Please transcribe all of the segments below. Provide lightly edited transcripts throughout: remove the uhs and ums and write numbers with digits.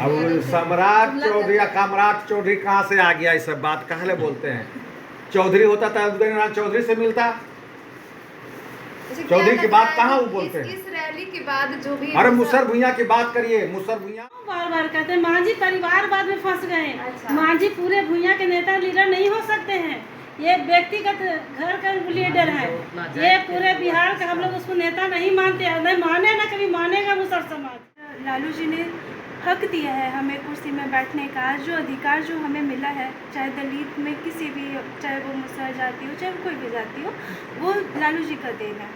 अब सम्राट चौधरी या कामराट चौधरी कहाँ से आ गया? ये सब बात कहले बोलते हैं। चौधरी होता था उदयनारायण चौधरी से मिलता। चौधरी की बात कहाँ वो बोलते हैं? इस रैली के बाद जो भी अरे मुसर भुइयां की बात करिए। मुसर भुइयां बार बार कहते हैं मांझी परिवारवाद में फंस गए। अच्छा। मांझी पूरे भुइयां के नेता लीडर नहीं हो सकते हैं। ये व्यक्तिगत घर का लीडर है। ये पूरे बिहार का हम लोग उसको नेता नहीं मानते हैं, नहीं माने ना कभी मानेगा मुसर समाज। लालू जी ने हक दिया है हमें कुर्सी में बैठने का। जो अधिकार जो हमें मिला है, चाहे दलित में किसी भी, चाहे वो मुसर जाति हो, चाहे कोई भी जाति हो, वो लालू जी का देन है।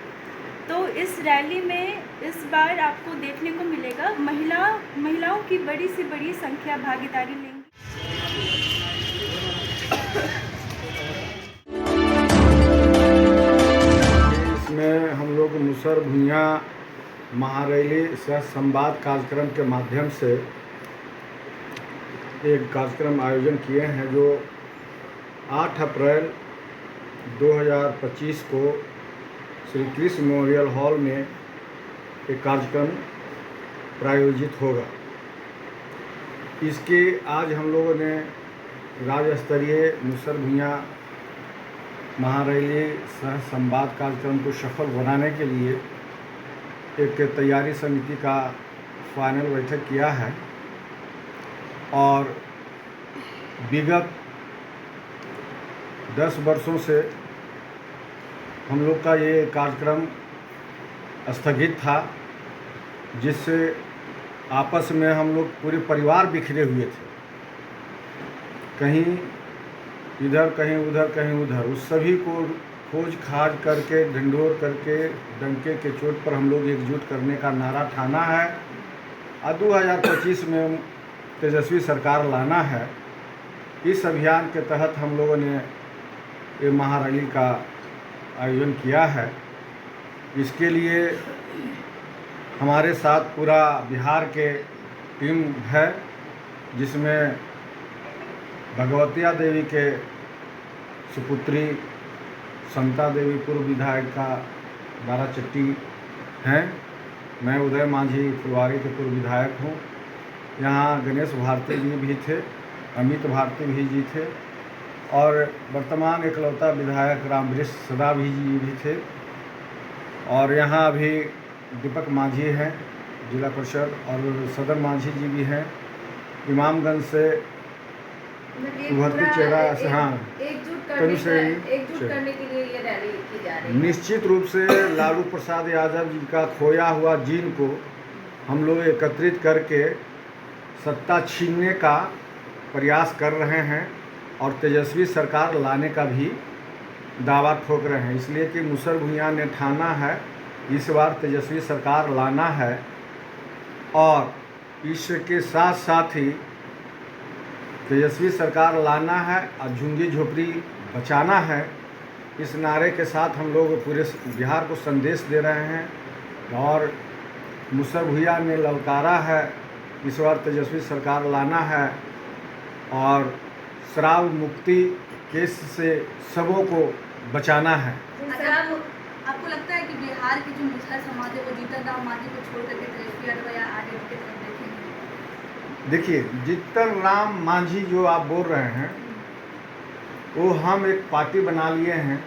तो इस रैली में इस बार आपको देखने को मिलेगा महिलाओं की बड़ी से बड़ी संख्या भागीदारी लेंगी। इसमें हम लोग मुसर भुइयां महारैली सह संवाद कार्यक्रम के माध्यम से एक कार्यक्रम आयोजन किए हैं, जो 8 अप्रैल 2025 को श्री कृष्ण मेमोरियल हॉल में एक कार्यक्रम प्रायोजित होगा। इसके आज हम लोगों ने राज्य स्तरीय मुसर भुइयां महारैली सह संवाद कार्यक्रम को सफल बनाने के लिए एक तैयारी समिति का फाइनल बैठक किया है। और विगत 10 वर्षों से हम लोग का ये कार्यक्रम स्थगित था, जिससे आपस में हम लोग पूरे परिवार बिखरे हुए थे, कहीं इधर कहीं उधर कहीं उधर। उस सभी को खोज खाज करके ढिंढोर करके डंके के चोट पर हम लोग एकजुट करने का नारा ठाना है और 2025 में तेजस्वी सरकार लाना है। इस अभियान के तहत हम लोगों ने ये महारैली का आयोजन किया है। इसके लिए हमारे साथ पूरा बिहार के टीम है, जिसमें भगवतिया देवी के सुपुत्री संता देवी पूर्व विधायिका बाराचट्टी हैं। मैं उदय मांझी फुलवारी के पूर्व विधायक हूँ। यहाँ गणेश भारती जी भी थे, अमित भारती जी थे, और वर्तमान एकलौता विधायक रामवृक्ष सदा जी भी थे। और यहाँ अभी दीपक मांझी हैं जिला परिषद, और सदर मांझी जी भी हैं। इमामगंज से उभरती चेहरा से, हाँ, एकजुट से करने के लिए ये रैली की जा रही है। निश्चित रूप से लालू प्रसाद यादव जी का खोया हुआ जीन को हम लोग एकत्रित करके सत्ता छीनने का प्रयास कर रहे हैं और तेजस्वी सरकार लाने का भी दावा ठोक रहे हैं। इसलिए कि मुसर भुइयां ने ठाना है इस बार तेजस्वी सरकार लाना है, और इसके साथ साथ ही तेजस्वी सरकार लाना है और झुग्गी झोपड़ी बचाना है। इस नारे के साथ हम लोग पूरे बिहार को संदेश दे रहे हैं। और मुसर भुइयां ने ललकारा है इस बार तेजस्वी सरकार लाना है, और शराब मुक्ति केस से सबों को बचाना है। आपको लगता है कि बिहार की जो मुसहर समाज है वो जीतन राम मांझी को छोड़ करके तेजस्वी यादव या आगे की तरफ देखेंगे? देखिए, जीतन राम मांझी जो आप बोल रहे हैं, वो हम एक पार्टी बना लिए हैं।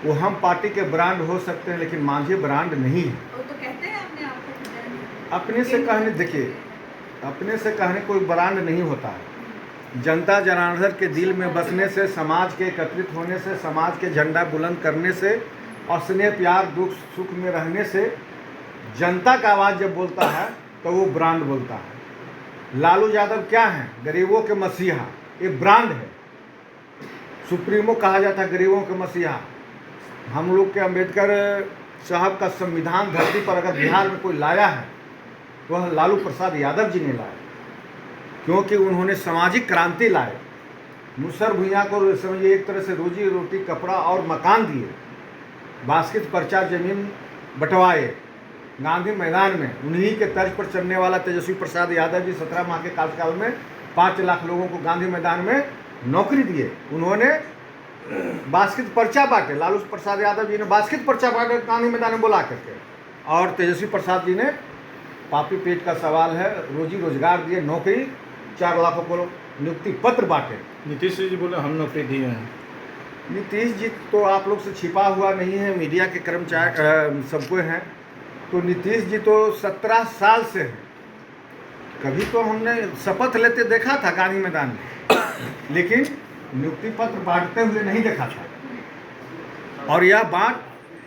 वो हम पार्टी के ब्रांड हो सकते हैं, लेकिन मांझी ब्रांड नहीं है। वो तो कहते हैं अपने आप को। अपने से कहने, देखिए, अपने से कहने कोई ब्रांड नहीं होता है। जनता जनार्दन के दिल में बसने से, समाज के एकत्रित होने से, समाज के झंडा बुलंद करने से और स्नेह प्यार दुख सुख में रहने से जनता का आवाज़ जब बोलता है तो वो ब्रांड बोलता है। लालू यादव क्या हैं? गरीबों के मसीहा। ये ब्रांड है। सुप्रीमो कहा जाता है गरीबों के मसीहा। हम लोग के अंबेडकर साहब का संविधान धरती पर अगर बिहार में कोई लाया है तो वह लालू प्रसाद यादव जी ने लाया, क्योंकि उन्होंने सामाजिक क्रांति लाए। मुसर भुइयां को समझिए एक तरह से रोजी रोटी, कपड़ा और मकान दिए, बास्केट पर्चा जमीन बंटवाए गांधी मैदान में। उन्हीं के तर्ज पर चलने वाला तेजस्वी प्रसाद यादव जी 17 माह के कार्यकाल में 5 लाख लोगों को गांधी मैदान में नौकरी दिए। उन्होंने बास्केट पर्चा बांटे, लालू प्रसाद यादव जी ने बास्केट पर्चा बांटे गांधी मैदान में बुला करके, और तेजस्वी प्रसाद जी ने पापी पेट का सवाल है। रोजी रोजगार दिए, नौकरी 4 लाखों को नियुक्ति पत्र बांटे। नीतीश जी बोले हम नौकरी दिए हैं। नीतीश जी तो आप लोग से छिपा हुआ नहीं है, मीडिया के कर्मचारी सबको हैं। तो नीतीश जी तो 17 साल से हैं। कभी तो हमने शपथ लेते देखा था गांधी मैदान में, लेकिन नियुक्ति पत्र बांटते हुए नहीं देखा था। और यह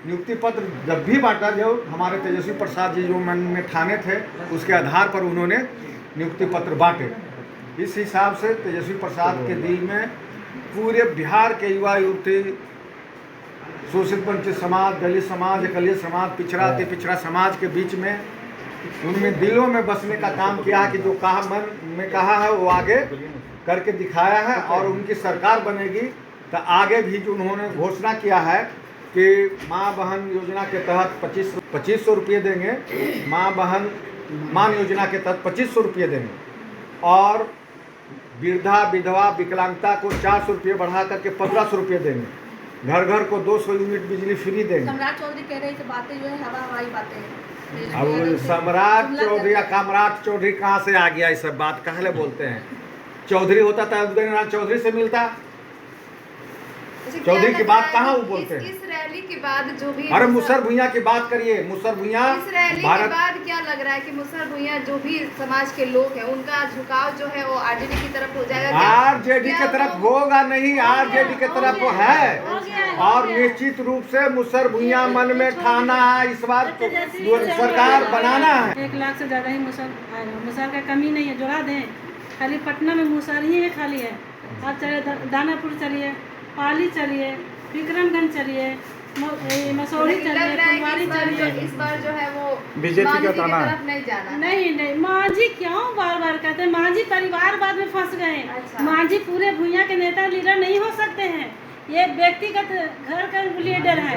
नियुक्ति पत्र जब भी बांटा, जो हमारे तेजस्वी प्रसाद जी जो मन में ठाने थे, उसके आधार पर उन्होंने नियुक्ति पत्र बांटे। इस हिसाब से तेजस्वी प्रसाद के दिल में पूरे बिहार के युवा युवती, शोषित वंचित समाज, दलित समाज, एकलिया समाज, पिछड़ा अति पिछड़ा समाज के बीच में उनमें दिलों में बसने का काम किया है कि जो कहा मन में कहा है वो आगे करके दिखाया है। और उनकी सरकार बनेगी तो आगे भी जो उन्होंने घोषणा किया है कि माँ बहन योजना के तहत 2500 रुपये देंगे, माँ बहन मान योजना के तहत 2500 रुपये देंगे, और वृद्धा विधवा विकलांगता को 400 रुपये बढ़ा करके 1500 रुपये देंगे, घर घर को 200 यूनिट बिजली फ्री देंगे। सम्राट चौधरी कह रहे थे बातें जो है हवाई बातें हैं। अब सम्राट चौधरी या कामराट चौधरी कहाँ से आ गया? ये सब बात कहले बोलते हैं। चौधरी होता था उदयनारायण चौधरी से मिलता। अच्छा, चौधरी क्या की लग बात रहा है कहाँ कि वो बोलते हैं? इस रैली के बाद जो भी अरे मुसर भुइयां की बात करिए। मुसर भुइयां इस रैली के बाद क्या लग रहा है कि मुसर भुइयां जो भी समाज के लोग हैं उनका झुकाव जो है वो आरजेडी की तरफ हो जाएगा? आरजेडी की तरफ होगा नहीं, आरजेडी की तरफ है। और निश्चित रूप से मुसर भुइयां मन में ठाना है, इस बार सरकार बनाना है। 1 लाख से ज़्यादा ही मुसहर का कमी नहीं है, जोड़ा दें। खाली पटना में मुसहर ही है, खाली है। आप चलिए दानापुर चलिए, पाली चलिए, विक्रमगंज चलिए, मसौरी चलिए, फुलवारी चलिए। इस बार जो है वो बीजेपी मांझी का की ताना है। तरफ नहीं जाना। नहीं, मांझी क्यों बार बार कहते हैं? मांझी परिवारवाद में फंस गए। अच्छा। मांझी पूरे भुइयां के नेता लीडर नहीं हो सकते हैं। ये व्यक्तिगत घर का लीडर है।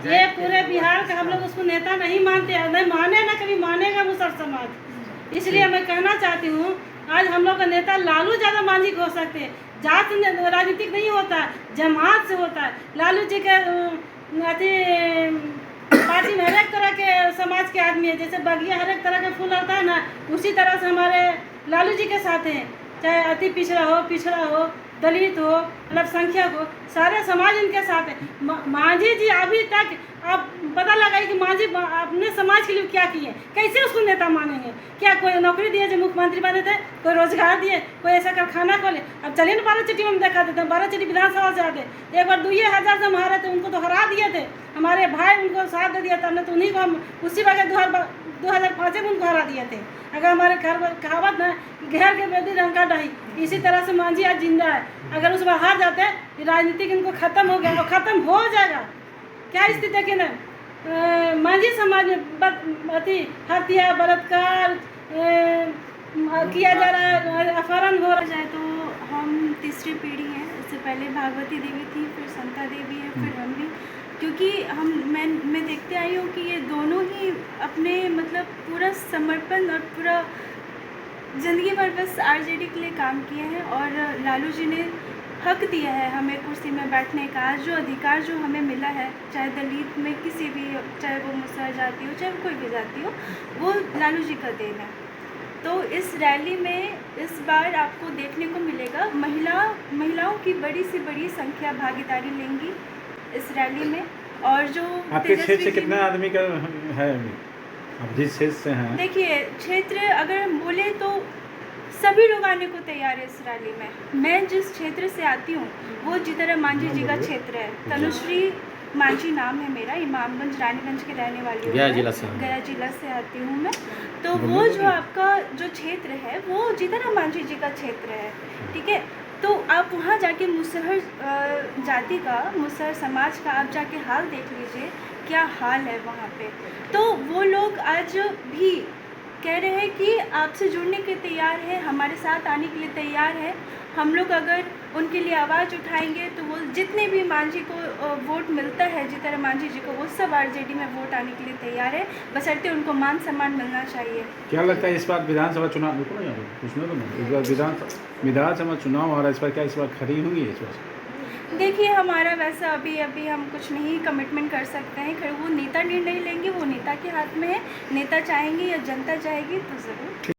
ये पूरे बिहार का हम लोग उसको नेता नहीं मानते हैं, नहीं माने ना कभी मानेगा मुसहर समाज। इसलिए मैं कहना चाहती हूँ, आज हम लोग का नेता लालू ज़्यादा मांझी हो सकते हैं। जात राजनीतिक नहीं होता, जमात से होता है। लालू जी के अति पार्टी में हर एक तरह के समाज के आदमी है। जैसे बगिया हर एक तरह का फूल होता है ना, उसी तरह से हमारे लालू जी के साथ हैं। चाहे अति पिछड़ा हो, दलित हो, अल्पसंख्यक हो, सारे समाज इनके साथ है। मांझी जी अभी तक आप पता लगाइए कि मांझी अपने समाज के लिए क्या किए, कैसे उसको नेता मानेंगे? क्या कोई नौकरी दिए जो मुख्यमंत्री बने थे? कोई रोजगार दिए? कोई ऐसा कारखाना खोले? अब चलिए ना, बाराचट्टी में देखा देते हैं। बाराचट्टी विधानसभा से आते, एक बार 2,000 से हम हारे थे, उनको तो हरा दिए थे। हमारे भाई उनको साथ दे दिया था हमने, तो उन्हीं को हम उसी वजह 2005 में उनको हरा दिए थे। अगर हमारे कहावत ना, घेर के बेदी रंका डाही, इसी तरह से मांझी आज जिंदा है। अगर उस बार हार जाते, राजनीतिक इनको खत्म हो गया और खत्म हो जाएगा। क्या स्थिति है कि ना, मांझी समाज में अति हत्या, बलात्कार किया जा रहा है, अपहरण हो रहा जाए तो हम तीसरी पीढ़ी हैं। इससे पहले भागवती देवी थी, फिर संता देवी है, फिर हम भी। क्योंकि मैं देखते आई हूँ कि ये दोनों ही अपने मतलब पूरा समर्पण और पूरा ज़िंदगी भर बस आरजेडी के लिए काम किए हैं। और लालू जी ने हक दिया है हमें कुर्सी में बैठने का। आज जो अधिकार जो हमें मिला है, चाहे दलित में किसी भी, चाहे वो मुसहर जाति हो, चाहे कोई भी जाति हो, वो लालू जी का देन है। तो इस रैली में इस बार आपको देखने को मिलेगा महिलाओं की बड़ी से बड़ी संख्या भागीदारी लेंगी इस रैली में। और जो आपके क्षेत्र से कितने आदमी का है अभी? आप जिस क्षेत्र से हैं, देखिए क्षेत्र अगर हम बोले तो सभी लोग आने को तैयार है इस रैली में। मैं जिस क्षेत्र से आती हूँ वो जितना मांझी जी का क्षेत्र है। तनुश्री मांझी नाम है मेरा, इमामगंज रानीगंज के रहने वाली हूँ। गया जिला से आती हूँ मैं। तो वो जो आपका जो क्षेत्र है वो जितना मांझी जी का क्षेत्र है, ठीक है। तो आप वहाँ जाके मुसहर जाति का, मुसहर समाज का आप जाके हाल देख लीजिए, क्या हाल है वहाँ पे। तो वो लोग आज भी कह रहे हैं कि आपसे जुड़ने के तैयार है, हमारे साथ आने के लिए तैयार है। हम लोग अगर उनके लिए आवाज़ उठाएंगे तो वो जितने भी मांझी को वोट मिलता है, जितना मांझी जी को, वो सब आरजेडी में वोट आने के लिए तैयार है, बशर्ते उनको मान सम्मान मिलना चाहिए। क्या लगता है इस बार विधानसभा चुनाव, इस बार विधानसभा चुनाव आ रहा है, इस बार क्या इस बार खड़ी होंगी इस बार? देखिए हमारा वैसा अभी हम कुछ नहीं कमिटमेंट कर सकते हैं, खैर वो नेता निर्णय लेंगे, वो नेता के हाथ में है। नेता चाहेंगे या जनता चाहेगी तो ज़रूर।